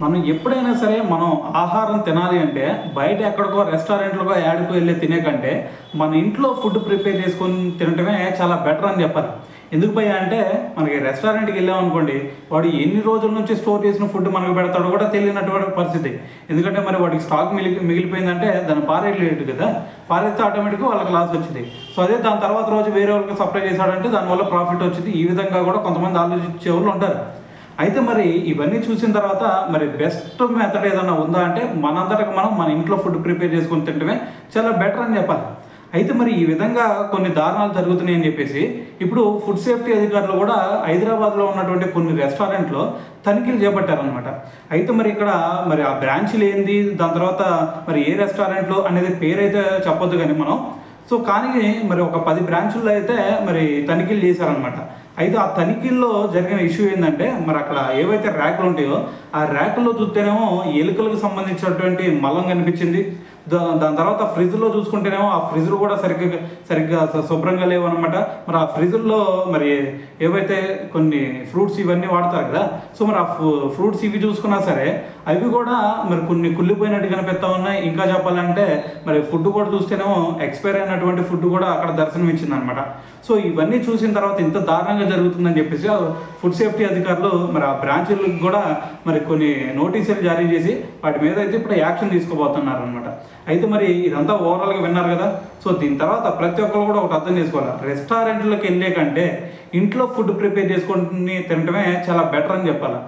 మనం ఎప్పుడైనా సరే మనం ఆహారం తినాలి అంటే బయట ఎక్కడికో రెస్టారెంట్లకో యాడికో వెళ్ళి తినే కంటే మన ఇంట్లో ఫుడ్ ప్రిపేర్ చేసుకొని తినటమే చాలా బెటర్ అని చెప్పాలి. ఎందుకు భయ్యా అంటే మనకి రెస్టారెంట్కి వెళ్ళామనుకోండి, వాడు ఎన్ని రోజుల నుంచి స్టోర్ చేసిన ఫుడ్ మనకు పెడతాడో కూడా తెలియనటువంటి పరిస్థితి. ఎందుకంటే మరి వాడికి స్టాక్ మిగిలిపోయిందంటే దాన్ని పారేయలేదు కదా, పారేస్తే ఆటోమేటిక్గా వాళ్ళకి లాస్ వచ్చింది. సో అదే దాని తర్వాత రోజు వేరే వాళ్ళకి సప్లై చేశాడంటే దానివల్ల ప్రాఫిట్ వచ్చింది. ఈ విధంగా కూడా కొంతమంది ఆలోచించే వాళ్ళు ఉంటారు. అయితే మరి ఇవన్నీ చూసిన తర్వాత మరి బెస్ట్ మెథడ్ ఏదన్నా ఉందా అంటే మనంతటకు మనం మన ఇంట్లో ఫుడ్ ప్రిపేర్ చేసుకొని తింటమే చాలా బెటర్ అని చెప్పాలి. అయితే మరి ఈ విధంగా కొన్ని దారుణాలు జరుగుతున్నాయి అని చెప్పేసి ఇప్పుడు ఫుడ్ సేఫ్టీ అధికారులు కూడా హైదరాబాద్లో ఉన్నటువంటి కొన్ని రెస్టారెంట్లో తనిఖీలు చేపట్టారనమాట. అయితే మరి ఇక్కడ మరి ఆ బ్రాంచ్లు ఏంది, దాని తర్వాత మరి ఏ రెస్టారెంట్లో అనేది పేరైతే చెప్పొద్దు కానీ మనం. సో కానీ మరి ఒక 10 బ్రాంచుల్లో అయితే మరి తనిఖీలు చేశారనమాట. అయితే ఆ తనిఖీల్లో జరిగిన ఇష్యూ ఏంటంటే మరి అక్కడ ఏవైతే ర్యాకులు ఉంటాయో ఆ ర్యాకుల్లో చూస్తేనేమో ఎలుకలకు సంబంధించినటువంటి మలం కనిపించింది. దాని తర్వాత ఫ్రిడ్జ్లో చూసుకుంటేనేమో ఆ ఫ్రిడ్జ్లు కూడా సరిగ్గా శుభ్రంగా లేవు అనమాట. మరి ఆ ఫ్రిడ్జ్లో మరి ఏవైతే కొన్ని ఫ్రూట్స్ ఇవన్నీ వాడతారు కదా, సో మరి ఆ ఫ్రూట్స్ ఇవి చూసుకున్నా సరే అవి కూడా మరి కొన్ని కుళ్ళిపోయినట్టు కనిపిస్తూ ఉన్నాయి. ఇంకా చెప్పాలంటే మరి ఫుడ్ కూడా చూస్తేనేమో ఎక్స్పైర్ అయినటువంటి ఫుడ్ కూడా అక్కడ దర్శనం ఇచ్చింది అనమాట. సో ఇవన్నీ చూసిన తర్వాత ఇంత దారుణంగా జరుగుతుందని చెప్పేసి ఫుడ్ సేఫ్టీ అధికారులు మరి ఆ బ్రాంచులకు కూడా మరి కొన్ని నోటీసులు జారీ చేసి వాటి మీద అయితే ఇప్పుడు యాక్షన్ తీసుకోబోతున్నారు అనమాట. అయితే మరి ఇదంతా ఓవరాల్గా విన్నారు కదా. సో దీని తర్వాత ప్రతి ఒక్కరు కూడా ఒకటి అర్థం చేసుకోవాలి, రెస్టారెంట్లకు వెళ్ళే కంటే ఇంట్లో ఫుడ్ ప్రిపేర్ చేసుకొని తినటమే చాలా బెటర్ అని చెప్పాలి.